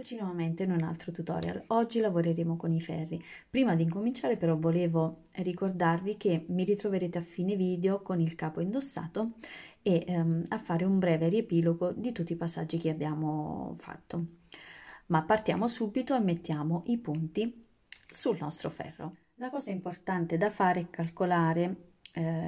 Eccoci nuovamente in un altro tutorial. Oggi lavoreremo con i ferri. Prima di incominciare però volevo ricordarvi che mi ritroverete a fine video con il capo indossato e a fare un breve riepilogo di tutti i passaggi che abbiamo fatto. Ma partiamo subito e mettiamo i punti sul nostro ferro. La cosa importante da fare è calcolare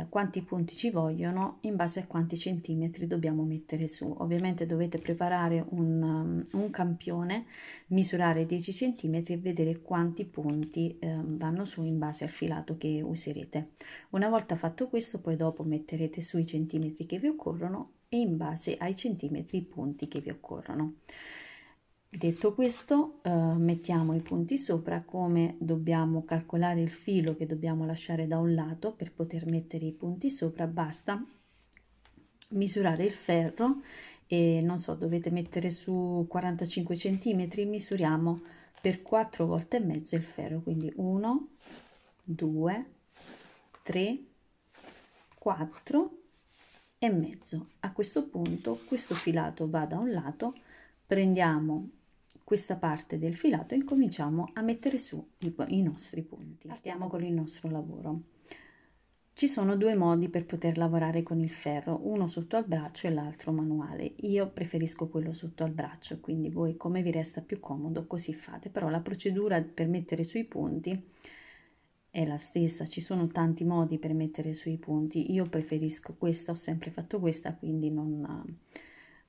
quanti punti ci vogliono in base a quanti centimetri dobbiamo mettere su. Ovviamente dovete preparare un campione, misurare 10 centimetri e vedere quanti punti vanno su in base al filato che userete. Una volta fatto questo, poi dopo metterete sui centimetri che vi occorrono e in base ai centimetri i punti che vi occorrono. Detto questo, mettiamo i punti sopra. Come dobbiamo calcolare il filo che dobbiamo lasciare da un lato per poter mettere i punti sopra, basta misurare il ferro e non so, dovete mettere su 45 centimetri, misuriamo per 4 volte e mezzo il ferro, quindi 1, 2, 3, 4 e mezzo. A questo punto questo filato va da un lato, prendiamo questa parte del filato e incominciamo a mettere su i nostri punti. Partiamo con il nostro lavoro. Ci sono due modi per poter lavorare con il ferro, uno sotto al braccio e l'altro manuale. Io preferisco quello sotto al braccio, quindi voi come vi resta più comodo così fate, però la procedura per mettere sui punti è la stessa, ci sono tanti modi per mettere sui punti. Io preferisco questa, ho sempre fatto questa, quindi non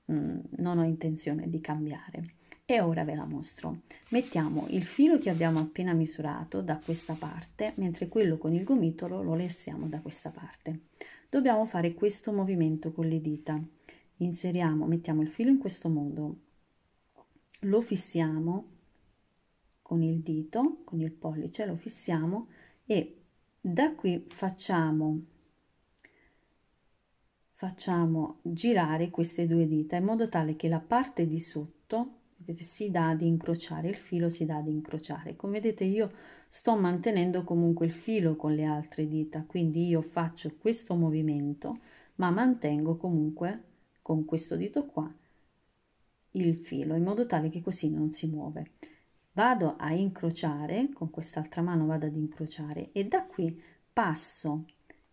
ho intenzione di cambiare. E ora ve la mostro. Mettiamo il filo che abbiamo appena misurato da questa parte, mentre quello con il gomitolo lo lessiamo da questa parte. Dobbiamo fare questo movimento con le dita. Inseriamo, mettiamo il filo in questo modo, lo fissiamo con il dito, con il pollice, lo fissiamo e da qui facciamo girare queste due dita in modo tale che la parte di sotto, vedete, si dà ad incrociare, il filo si dà ad incrociare. Come vedete io sto mantenendo comunque il filo con le altre dita, quindi io faccio questo movimento ma mantengo comunque con questo dito qua il filo in modo tale che così non si muove. Vado a incrociare con quest'altra mano, vado ad incrociare e da qui passo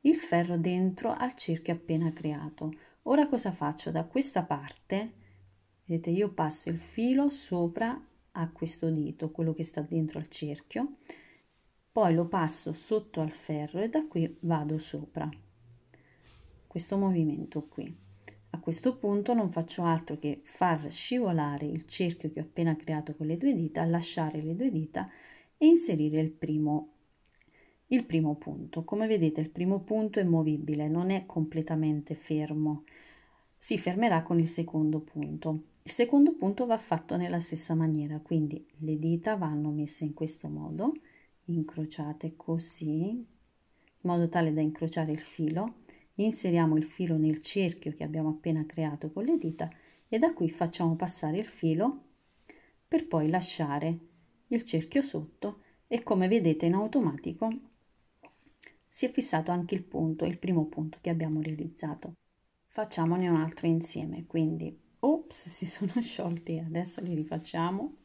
il ferro dentro al cerchio appena creato. Ora cosa faccio? Da questa parte, vedete, io passo il filo sopra a questo dito, quello che sta dentro al cerchio, poi lo passo sotto al ferro e da qui vado sopra. Questo movimento qui. A questo punto non faccio altro che far scivolare il cerchio che ho appena creato con le due dita, lasciare le due dita e inserire il primo punto. Come vedete il primo punto è movibile, non è completamente fermo, si fermerà con il secondo punto. Il secondo punto va fatto nella stessa maniera, quindi le dita vanno messe in questo modo, incrociate così, in modo tale da incrociare il filo. Inseriamo il filo nel cerchio che abbiamo appena creato con le dita e da qui facciamo passare il filo per poi lasciare il cerchio sotto e come vedete in automatico si è fissato anche il punto, il primo punto che abbiamo realizzato. Facciamone un altro insieme, quindi ops, si sono sciolti, adesso li rifacciamo.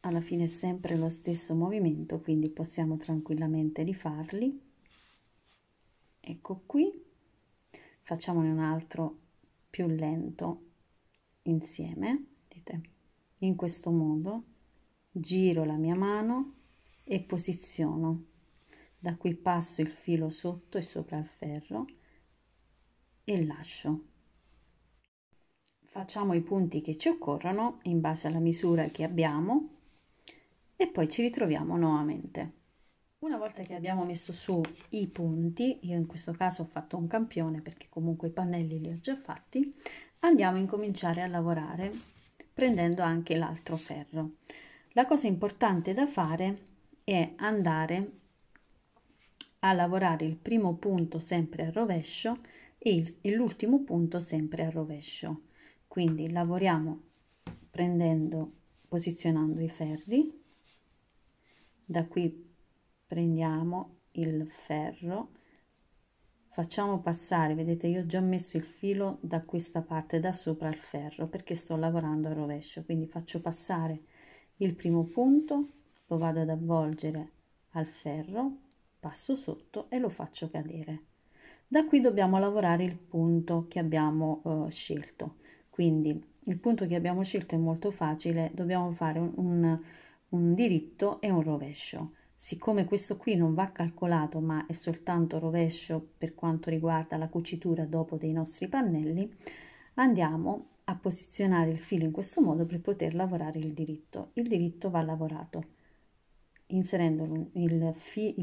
Alla fine è sempre lo stesso movimento, quindi possiamo tranquillamente rifarli. Ecco qui, facciamone un altro più lento insieme, vedete, in questo modo giro la mia mano e posiziono, da qui passo il filo sotto e sopra il ferro e lascio. Facciamo i punti che ci occorrono in base alla misura che abbiamo e poi ci ritroviamo nuovamente. Una volta che abbiamo messo su i punti, io in questo caso ho fatto un campione perché comunque i pannelli li ho già fatti, andiamo a incominciare a lavorare prendendo anche l'altro ferro. La cosa importante da fare è andare a lavorare il primo punto sempre a rovescio e l'ultimo punto sempre a rovescio. Quindi lavoriamo posizionando i ferri, da qui prendiamo il ferro, facciamo passare, vedete io ho già messo il filo da questa parte, da sopra al ferro, perché sto lavorando a rovescio, quindi faccio passare il primo punto, lo vado ad avvolgere al ferro, passo sotto e lo faccio cadere. Da qui dobbiamo lavorare il punto che abbiamo scelto, quindi il punto che abbiamo scelto è molto facile, dobbiamo fare un diritto e un rovescio. Siccome questo qui non va calcolato ma è soltanto rovescio per quanto riguarda la cucitura dopo dei nostri pannelli, andiamo a posizionare il filo in questo modo per poter lavorare il diritto. Il diritto va lavorato inserendo il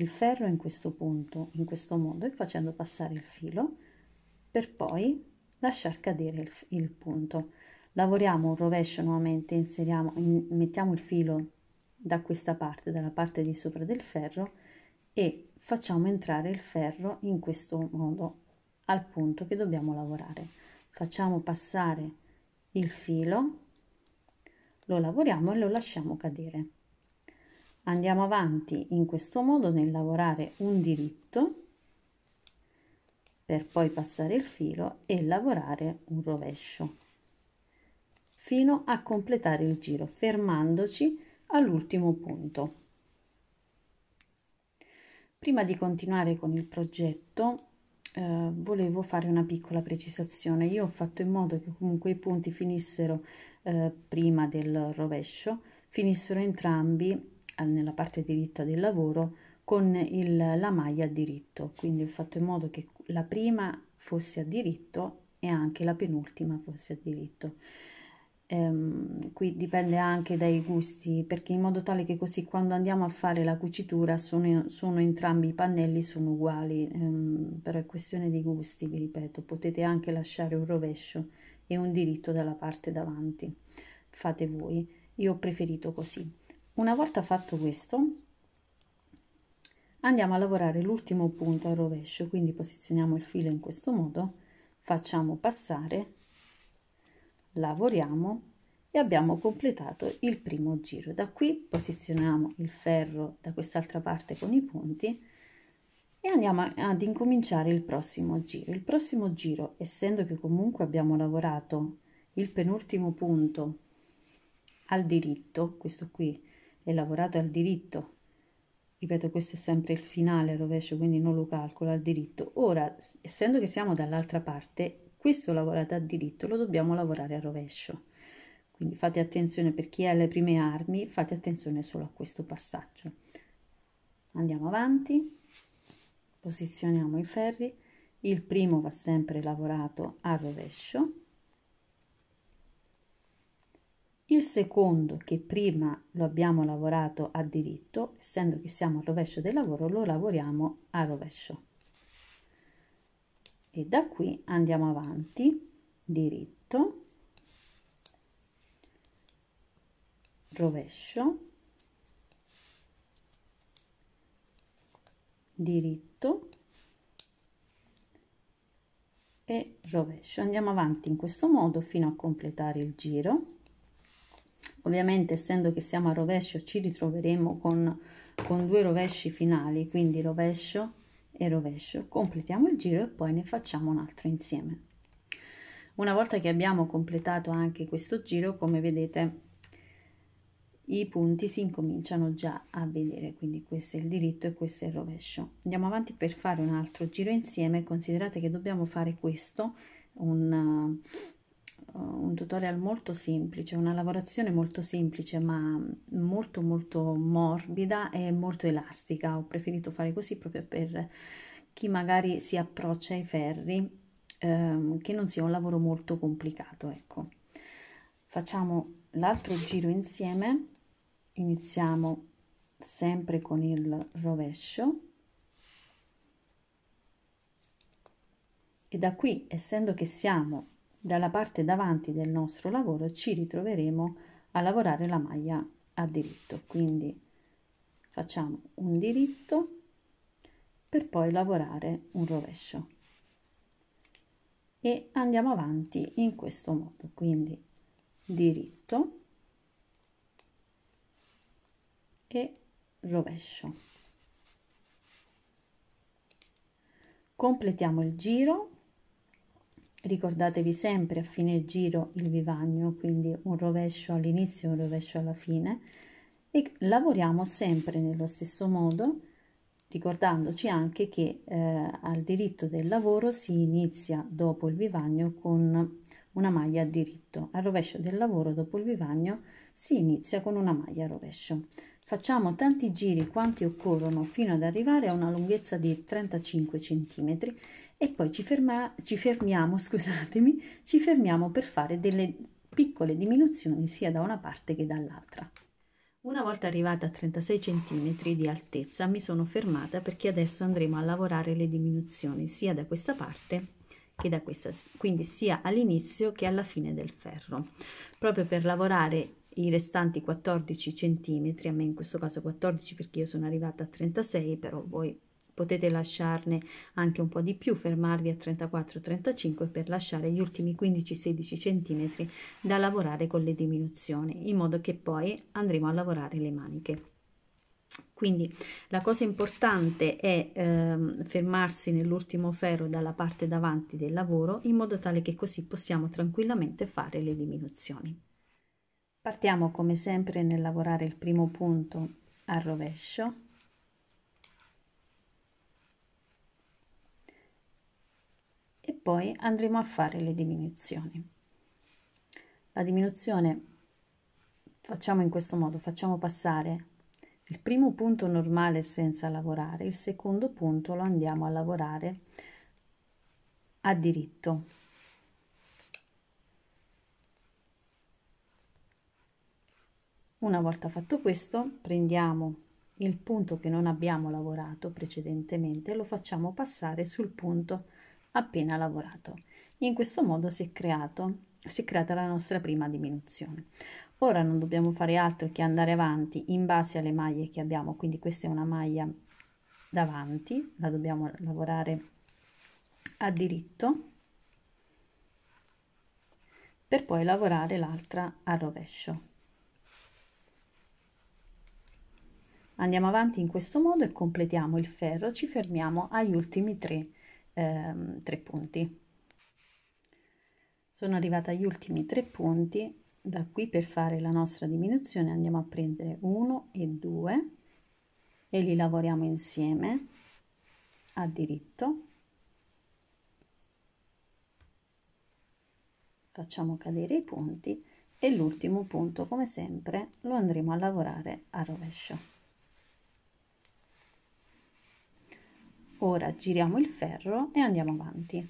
ferro in questo punto, in questo modo, e facendo passare il filo per poi lasciar cadere il punto. Lavoriamo un rovescio nuovamente, mettiamo il filo da questa parte, dalla parte di sopra del ferro, e facciamo entrare il ferro in questo modo al punto che dobbiamo lavorare. Facciamo passare il filo, lo lavoriamo e lo lasciamo cadere. Andiamo avanti in questo modo nel lavorare un diritto per poi passare il filo e lavorare un rovescio fino a completare il giro, fermandoci all'ultimo punto. Prima di continuare con il progetto volevo fare una piccola precisazione. Io ho fatto in modo che comunque i punti finissero prima del rovescio, finissero entrambi nella parte diritta del lavoro con la maglia a diritto, quindi ho fatto in modo che la prima fosse a diritto e anche la penultima fosse a diritto. Qui dipende anche dai gusti, perché in modo tale che così quando andiamo a fare la cucitura sono entrambi i pannelli sono uguali, però è questione di gusti, vi ripeto, potete anche lasciare un rovescio e un diritto dalla parte davanti, fate voi, io ho preferito così. Una volta fatto questo andiamo a lavorare l'ultimo punto al rovescio, quindi posizioniamo il filo in questo modo, facciamo passare, lavoriamo e abbiamo completato il primo giro. Da qui posizioniamo il ferro da quest'altra parte con i punti e andiamo ad incominciare il prossimo giro. Il prossimo giro, essendo che comunque abbiamo lavorato il penultimo punto al diritto, questo qui è lavorato al diritto, ripeto, questo è sempre il finale rovescio, quindi non lo calcolo al diritto. Ora, essendo che siamo dall'altra parte, questo lavorato a diritto lo dobbiamo lavorare a rovescio, quindi fate attenzione, per chi ha le prime armi, fate attenzione solo a questo passaggio. Andiamo avanti, posizioniamo i ferri, il primo va sempre lavorato a rovescio, il secondo, che prima lo abbiamo lavorato a diritto, essendo che siamo al rovescio del lavoro, lo lavoriamo a rovescio. E da qui andiamo avanti, diritto, rovescio, diritto e rovescio. Andiamo avanti in questo modo fino a completare il giro. Ovviamente, essendo che siamo a rovescio, ci ritroveremo con due rovesci finali, quindi rovescio e rovescio. Completiamo il giro e poi ne facciamo un altro insieme. Una volta che abbiamo completato anche questo giro, come vedete, i punti si incominciano già a vedere, quindi questo è il diritto e questo è il rovescio. Andiamo avanti per fare un altro giro insieme. Considerate che dobbiamo fare questo, un tutorial molto semplice, una lavorazione molto semplice ma molto morbida e molto elastica. Ho preferito fare così proprio per chi magari si approccia ai ferri, che non sia un lavoro molto complicato, ecco. Facciamo l'altro giro insieme, iniziamo sempre con il rovescio e da qui, essendo che siamo dalla parte davanti del nostro lavoro, ci ritroveremo a lavorare la maglia a diritto, quindi facciamo un diritto per poi lavorare un rovescio e andiamo avanti in questo modo, quindi diritto e rovescio. Completiamo il giro. Ricordatevi sempre a fine giro il vivagno, quindi un rovescio all'inizio e un rovescio alla fine, e lavoriamo sempre nello stesso modo, ricordandoci anche che al diritto del lavoro si inizia dopo il vivagno con una maglia a diritto, al rovescio del lavoro dopo il vivagno si inizia con una maglia a rovescio. Facciamo tanti giri quanti occorrono fino ad arrivare a una lunghezza di 35 centimetri e poi ci fermiamo, scusatemi, ci fermiamo per fare delle piccole diminuzioni sia da una parte che dall'altra. Una volta arrivata a 36 cm di altezza mi sono fermata perché adesso andremo a lavorare le diminuzioni sia da questa parte che da questa, quindi sia all'inizio che alla fine del ferro, proprio per lavorare i restanti 14 cm, a me in questo caso 14 perché io sono arrivata a 36, però voi potete lasciarne anche un po' di più, fermarvi a 34-35 per lasciare gli ultimi 15-16 cm da lavorare con le diminuzioni, in modo che poi andremo a lavorare le maniche. Quindi la cosa importante è fermarsi nell'ultimo ferro dalla parte davanti del lavoro, in modo tale che così possiamo tranquillamente fare le diminuzioni. Partiamo come sempre nel lavorare il primo punto al rovescio. E poi andremo a fare le diminuzioni. La diminuzione facciamo in questo modo, facciamo passare il primo punto normale senza lavorare, il secondo punto lo andiamo a lavorare a diritto. Una volta fatto questo, prendiamo il punto che non abbiamo lavorato precedentemente e lo facciamo passare sul punto appena lavorato. In questo modo si è creata la nostra prima diminuzione. Ora non dobbiamo fare altro che andare avanti in base alle maglie che abbiamo, quindi questa è una maglia davanti, la dobbiamo lavorare a diritto per poi lavorare l'altra a rovescio. Andiamo avanti in questo modo e completiamo il ferro, ci fermiamo agli ultimi tre punti. Sono arrivata agli ultimi 3 punti, da qui per fare la nostra diminuzione andiamo a prendere 1 e 2 e li lavoriamo insieme a diritto. Facciamo cadere i punti e l'ultimo punto, come sempre, lo andremo a lavorare a rovescio. Ora giriamo il ferro e andiamo avanti.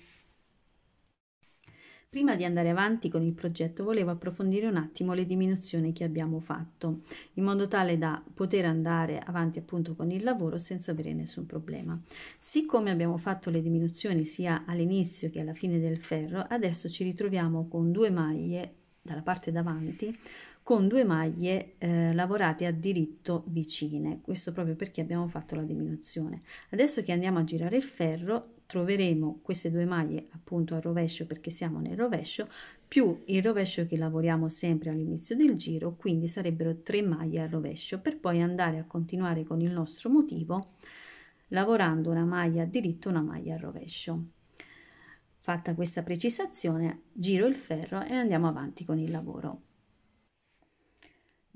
Prima di andare avanti con il progetto volevo approfondire un attimo le diminuzioni che abbiamo fatto, in modo tale da poter andare avanti appunto con il lavoro senza avere nessun problema. Siccome abbiamo fatto le diminuzioni sia all'inizio che alla fine del ferro, adesso ci ritroviamo con 2 maglie dalla parte davanti, con 2 maglie lavorate a diritto vicine, questo proprio perché abbiamo fatto la diminuzione. Adesso che andiamo a girare il ferro troveremo queste 2 maglie appunto al rovescio perché siamo nel rovescio, più il rovescio che lavoriamo sempre all'inizio del giro, quindi sarebbero 3 maglie al rovescio, per poi andare a continuare con il nostro motivo lavorando una maglia a diritto, una maglia al rovescio. Fatta questa precisazione, giro il ferro e andiamo avanti con il lavoro.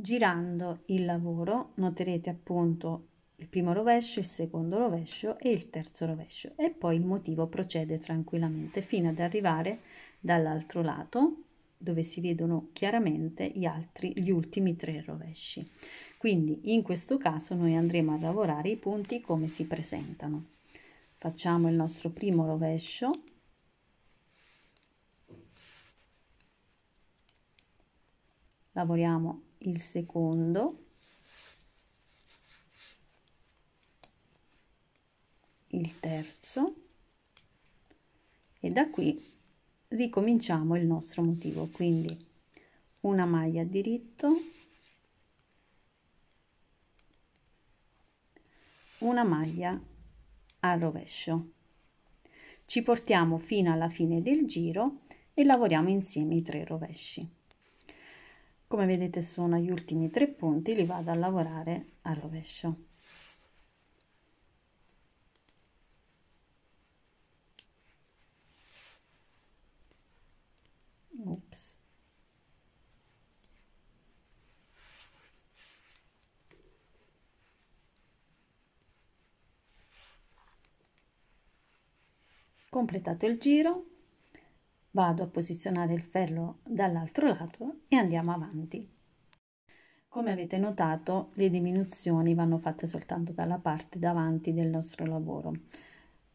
Girando il lavoro noterete appunto il primo rovescio, il secondo rovescio e il terzo rovescio, e poi il motivo procede tranquillamente fino ad arrivare dall'altro lato dove si vedono chiaramente gli ultimi 3 rovesci. Quindi in questo caso noi andremo a lavorare i punti come si presentano. Facciamo il nostro primo rovescio, lavoriamo il secondo, il terzo e da qui ricominciamo il nostro motivo, quindi una maglia a diritto, una maglia a rovescio, ci portiamo fino alla fine del giro e lavoriamo insieme i 3 rovesci. Come vedete sono gli ultimi 3 punti, li vado a lavorare a rovescio. Completato il giro, vado a posizionare il ferro dall'altro lato e andiamo avanti. Come avete notato, le diminuzioni vanno fatte soltanto dalla parte davanti del nostro lavoro.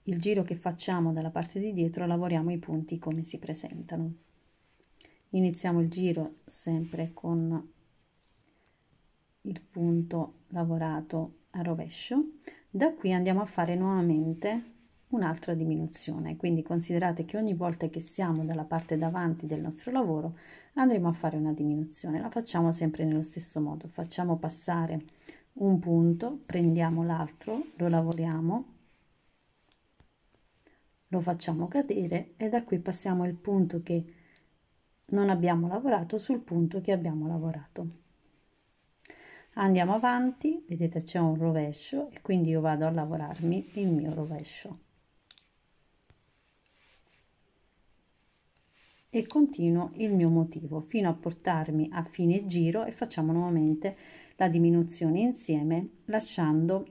Il giro che facciamo dalla parte di dietro lavoriamo i punti come si presentano. Iniziamo il giro sempre con il punto lavorato a rovescio. Da qui andiamo a fare nuovamente un'altra diminuzione, quindi considerate che ogni volta che siamo dalla parte davanti del nostro lavoro andremo a fare una diminuzione. La facciamo sempre nello stesso modo, facciamo passare un punto, prendiamo l'altro, lo lavoriamo, lo facciamo cadere e da qui passiamo il punto che non abbiamo lavorato sul punto che abbiamo lavorato. Andiamo avanti, vedete c'è un rovescio e quindi io vado a lavorarmi il mio rovescio e continuo il mio motivo fino a portarmi a fine giro e facciamo nuovamente la diminuzione insieme lasciando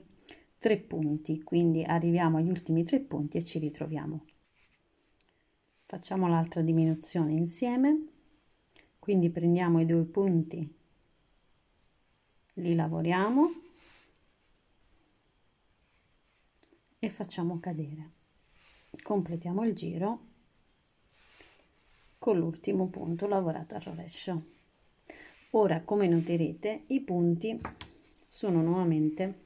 3 punti, quindi arriviamo agli ultimi 3 punti e ci ritroviamo. Facciamo l'altra diminuzione insieme, quindi prendiamo i 2 punti, li lavoriamo e facciamo cadere. Completiamo il giro con l'ultimo punto lavorato al rovescio. Ora, come noterete, i punti sono nuovamente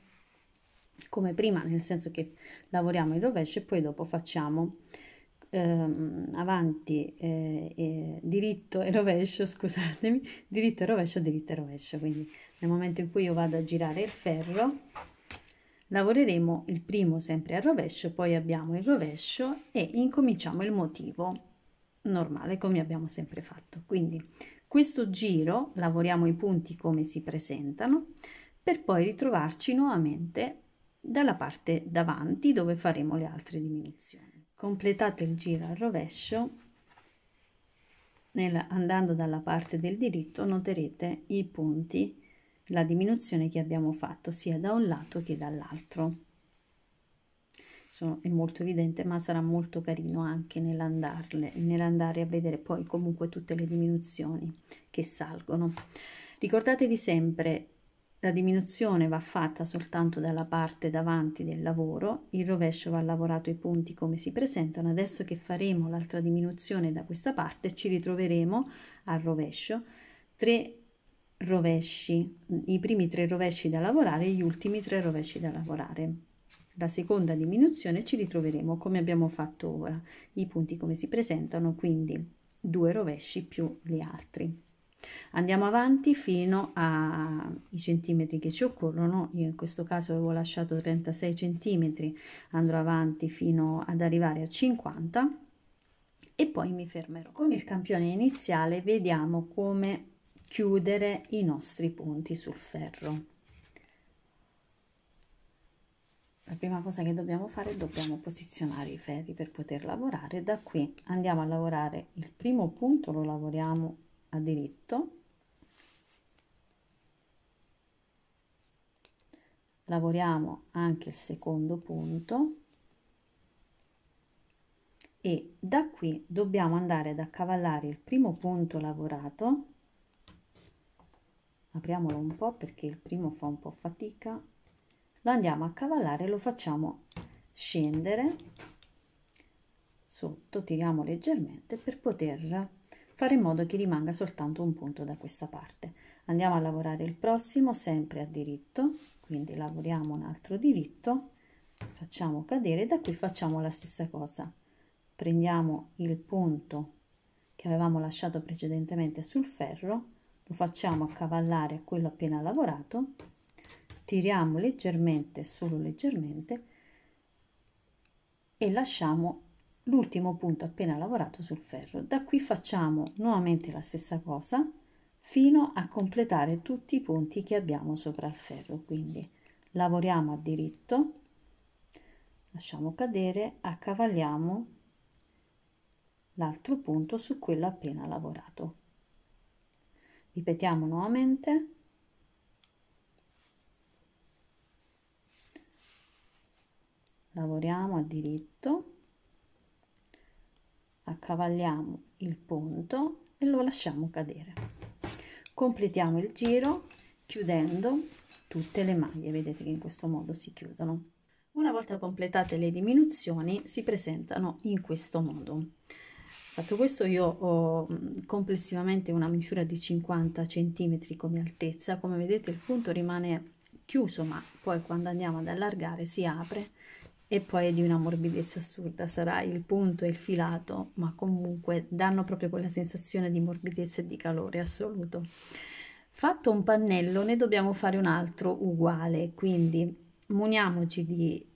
come prima, nel senso che lavoriamo il rovescio e poi dopo facciamo avanti diritto e rovescio, scusatemi, diritto e rovescio, diritto e rovescio. Quindi nel momento in cui io vado a girare il ferro lavoreremo il primo sempre al rovescio, poi abbiamo il rovescio e incominciamo il motivo normale come abbiamo sempre fatto. Quindi questo giro lavoriamo i punti come si presentano per poi ritrovarci nuovamente dalla parte davanti dove faremo le altre diminuzioni. Completato il giro al rovescio, andando dalla parte del diritto noterete i punti, la diminuzione che abbiamo fatto sia da un lato che dall'altro. È molto evidente, ma sarà molto carino anche nell'andare a vedere poi comunque tutte le diminuzioni che salgono. Ricordatevi sempre, la diminuzione va fatta soltanto dalla parte davanti del lavoro, il rovescio va lavorato i punti come si presentano. Adesso che faremo l'altra diminuzione da questa parte ci ritroveremo al rovescio 3 rovesci, i primi 3 rovesci da lavorare e gli ultimi 3 rovesci da lavorare. La seconda diminuzione ci ritroveremo come abbiamo fatto ora, i punti come si presentano, quindi 2 rovesci più gli altri. Andiamo avanti fino ai centimetri che ci occorrono. Io in questo caso avevo lasciato 36 centimetri, andrò avanti fino ad arrivare a 50 e poi mi fermerò. Con il campione iniziale vediamo come chiudere i nostri punti sul ferro. La prima cosa che dobbiamo fare è dobbiamo posizionare i ferri per poter lavorare. Da qui andiamo a lavorare il primo punto, lo lavoriamo a diritto, lavoriamo anche il secondo punto e da qui dobbiamo andare ad accavallare il primo punto lavorato. Apriamolo un po' perché il primo fa un po' fatica. Lo andiamo a accavallare, lo facciamo scendere sotto, tiriamo leggermente per poter fare in modo che rimanga soltanto un punto da questa parte. Andiamo a lavorare il prossimo sempre a diritto, quindi lavoriamo un altro diritto, facciamo cadere, da qui facciamo la stessa cosa, prendiamo il punto che avevamo lasciato precedentemente sul ferro, lo facciamo accavallare a quello appena lavorato, tiriamo leggermente, solo leggermente, e lasciamo l'ultimo punto appena lavorato sul ferro. Da qui facciamo nuovamente la stessa cosa fino a completare tutti i punti che abbiamo sopra il ferro. Quindi lavoriamo a diritto, lasciamo cadere, accavalliamo l'altro punto su quello appena lavorato. Ripetiamo nuovamente. Lavoriamo a diritto, accavalliamo il punto e lo lasciamo cadere. Completiamo il giro chiudendo tutte le maglie, vedete che in questo modo si chiudono. Una volta completate le diminuzioni si presentano in questo modo. Fatto questo, io ho complessivamente una misura di 50 cm come altezza. Come vedete il punto rimane chiuso, ma poi quando andiamo ad allargare si apre e poi è di una morbidezza assurda. Sarà il punto e il filato, ma comunque danno proprio quella sensazione di morbidezza e di calore assoluto. Fatto un pannello, ne dobbiamo fare un altro uguale, quindi muniamoci di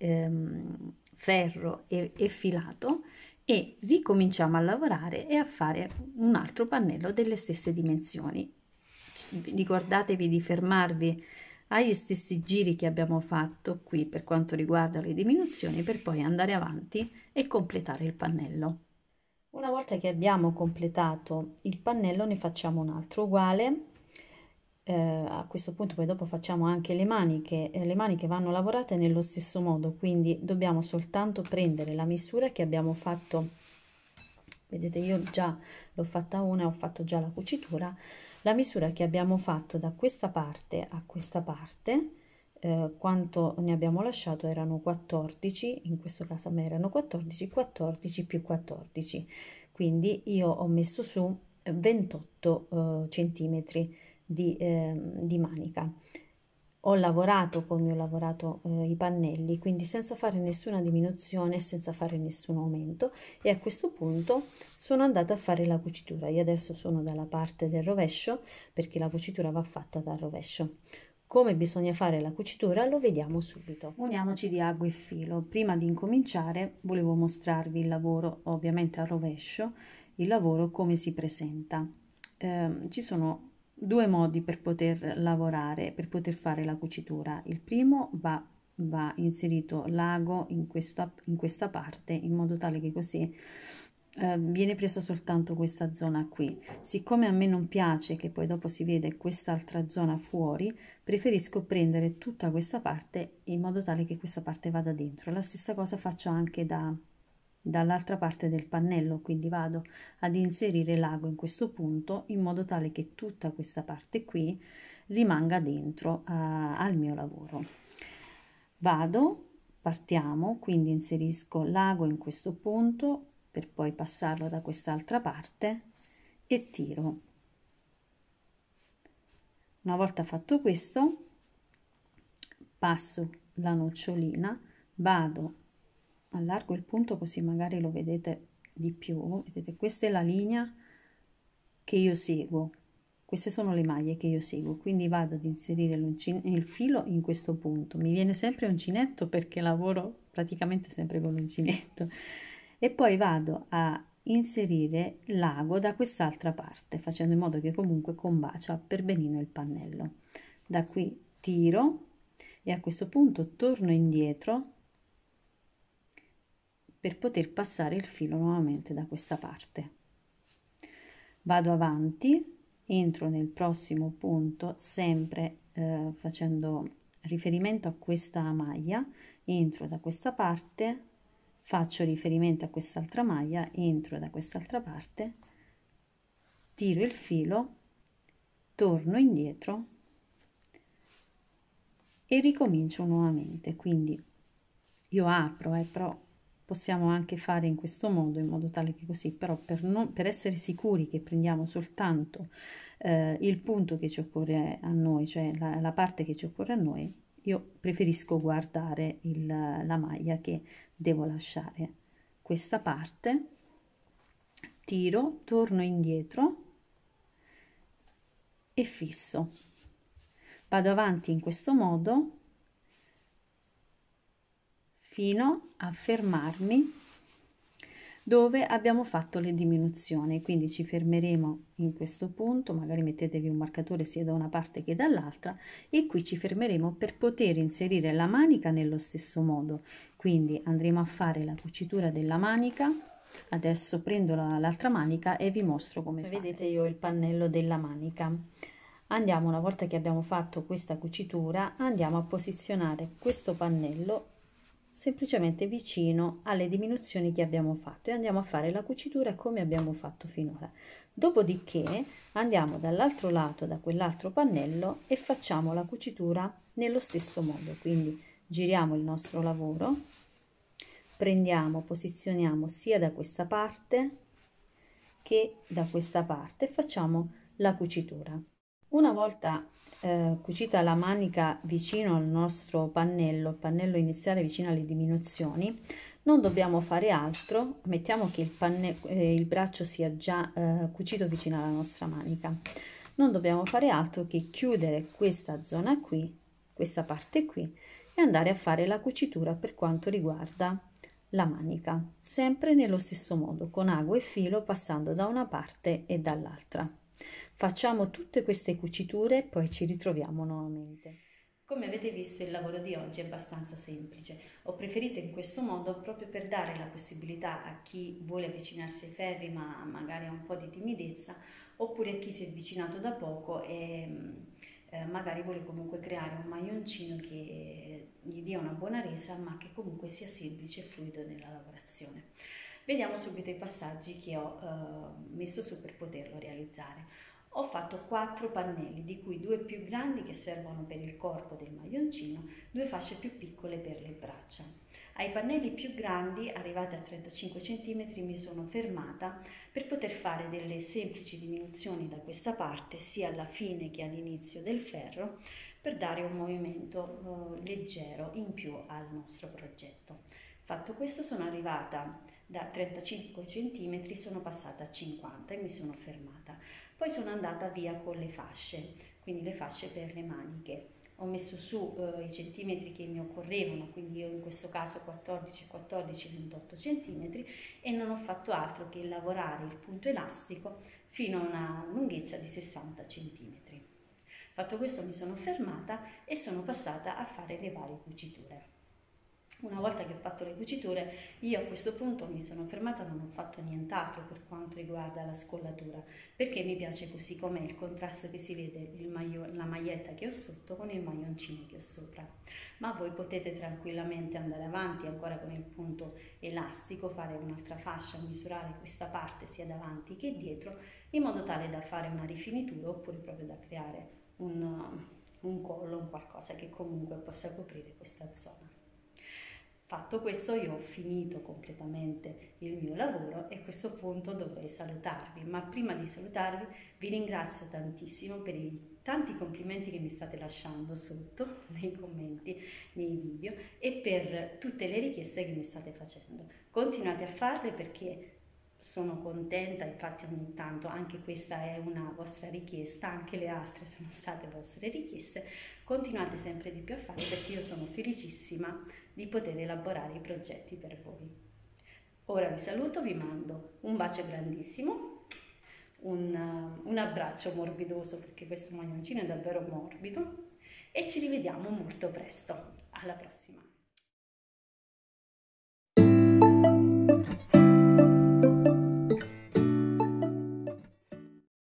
ferro e filato e ricominciamo a lavorare e a fare un altro pannello delle stesse dimensioni. Ricordatevi di fermarvi agli stessi giri che abbiamo fatto qui per quanto riguarda le diminuzioni, per poi andare avanti e completare il pannello. Una volta che abbiamo completato il pannello ne facciamo un altro uguale. A questo punto poi dopo facciamo anche le maniche vanno lavorate nello stesso modo, quindi dobbiamo soltanto prendere la misura che abbiamo fatto. Vedete, io già l'ho fatta una, ho fatto già la cucitura. La misura che abbiamo fatto da questa parte a questa parte, quanto ne abbiamo lasciato erano 14, in questo caso a me erano 14, 14 più 14, quindi io ho messo su 28 centimetri di manica. Ho lavorato come ho lavorato i pannelli, quindi senza fare nessuna diminuzione, senza fare nessun aumento, e a questo punto sono andata a fare la cucitura. Io adesso sono dalla parte del rovescio perché la cucitura va fatta dal rovescio. Come bisogna fare la cucitura lo vediamo subito. Uniamoci di ago e filo. Prima di incominciare volevo mostrarvi il lavoro, ovviamente al rovescio, il lavoro come si presenta. Ci sono due modi per poter lavorare, per poter fare la cucitura. Il primo va inserito l'ago in questa parte, in modo tale che così viene presa soltanto questa zona qui. Siccome a me non piace che poi dopo si vede quest'altra zona fuori, preferisco prendere tutta questa parte in modo tale che questa parte vada dentro. La stessa cosa faccio anche dall'altra parte del pannello, quindi vado ad inserire l'ago in questo punto in modo tale che tutta questa parte qui rimanga dentro al mio lavoro. Partiamo, quindi inserisco l'ago in questo punto per poi passarlo da quest'altra parte e tiro. Una volta fatto questo, passo la nocciolina, allargo il punto così magari lo vedete di più. Vedete, questa è la linea che io seguo, queste sono le maglie che io seguo, quindi vado ad inserire il filo in questo punto. Mi viene sempre uncinetto perché lavoro praticamente sempre con l'uncinetto, e poi vado a inserire l'ago da quest'altra parte, facendo in modo che comunque combacia per benino il pannello. Da qui tiro e a questo punto torno indietro per poter passare il filo nuovamente da questa parte. Vado avanti, entro nel prossimo punto, sempre facendo riferimento a questa maglia, entro da questa parte, faccio riferimento a quest'altra maglia, entro da quest'altra parte, tiro il filo, torno indietro e ricomincio nuovamente. Quindi io apro, però possiamo anche fare in questo modo, in modo tale che così, però per essere sicuri che prendiamo soltanto il punto che ci occorre a noi, cioè la parte che ci occorre a noi, io preferisco guardare la maglia che devo lasciare. Questa parte, tiro, torno indietro e fisso. Vado avanti in questo modo fino a fermarmi dove abbiamo fatto le diminuzioni, quindi ci fermeremo in questo punto, magari mettetevi un marcatore sia da una parte che dall'altra, e qui ci fermeremo per poter inserire la manica nello stesso modo. Quindi andremo a fare la cucitura della manica. Adesso prendo l'altra manica e vi mostro come fare. Vedete, io ho il pannello della manica. Andiamo, una volta che abbiamo fatto questa cucitura, andiamo a posizionare questo pannello semplicemente vicino alle diminuzioni che abbiamo fatto e andiamo a fare la cucitura come abbiamo fatto finora. Dopodiché andiamo dall'altro lato, da quell'altro pannello, e facciamo la cucitura nello stesso modo. Quindi giriamo il nostro lavoro, prendiamo, posizioniamo sia da questa parte che da questa parte e facciamo la cucitura. Una volta cucita la manica vicino al nostro pannello, il pannello iniziale vicino alle diminuzioni, non dobbiamo fare altro. Mettiamo che il braccio sia già cucito vicino alla nostra manica. Non dobbiamo fare altro che chiudere questa zona qui, questa parte qui, e andare a fare la cucitura per quanto riguarda la manica, sempre nello stesso modo, con ago e filo, passando da una parte e dall'altra. Facciamo tutte queste cuciture e poi ci ritroviamo nuovamente. Come avete visto, il lavoro di oggi è abbastanza semplice. Ho preferito in questo modo proprio per dare la possibilità a chi vuole avvicinarsi ai ferri ma magari ha un po' di timidezza, oppure a chi si è avvicinato da poco e magari vuole comunque creare un maglioncino che gli dia una buona resa ma che comunque sia semplice e fluido nella lavorazione. Vediamo subito i passaggi che ho messo su per poterlo realizzare. Ho fatto 4 pannelli, di cui 2 più grandi che servono per il corpo del maglioncino, 2 fasce più piccole per le braccia. Ai pannelli più grandi, arrivati a 35 cm, mi sono fermata per poter fare delle semplici diminuzioni da questa parte, sia alla fine che all'inizio del ferro, per dare un movimento leggero in più al nostro progetto. Fatto questo, sono arrivata da 35 cm, sono passata a 50 e mi sono fermata. Poi sono andata via con le fasce, quindi le fasce per le maniche. Ho messo su i centimetri che mi occorrevano, quindi io in questo caso 14, 14, 28 centimetri, e non ho fatto altro che lavorare il punto elastico fino a una lunghezza di 60 centimetri. Fatto questo mi sono fermata e sono passata a fare le varie cuciture. Una volta che ho fatto le cuciture, io a questo punto mi sono fermata, non ho fatto nient'altro per quanto riguarda la scollatura, perché mi piace così com'è il contrasto che si vede la maglietta che ho sotto con il maglioncino che ho sopra. Ma voi potete tranquillamente andare avanti ancora con il punto elastico, fare un'altra fascia, misurare questa parte sia davanti che dietro, in modo tale da fare una rifinitura oppure proprio da creare un collo, un qualcosa che comunque possa coprire questa zona. Fatto questo, io ho finito completamente il mio lavoro e a questo punto dovrei salutarvi, ma prima di salutarvi vi ringrazio tantissimo per i tanti complimenti che mi state lasciando sotto nei commenti, nei video, e per tutte le richieste che mi state facendo. Continuate a farle perché sono contenta, infatti ogni tanto anche questa è una vostra richiesta, anche le altre sono state vostre richieste. Continuate sempre di più a farle perché io sono felicissima di poter elaborare i progetti per voi. Ora vi saluto, vi mando un bacio grandissimo, un abbraccio morbidoso perché questo maglioncino è davvero morbido e ci rivediamo molto presto. Alla prossima!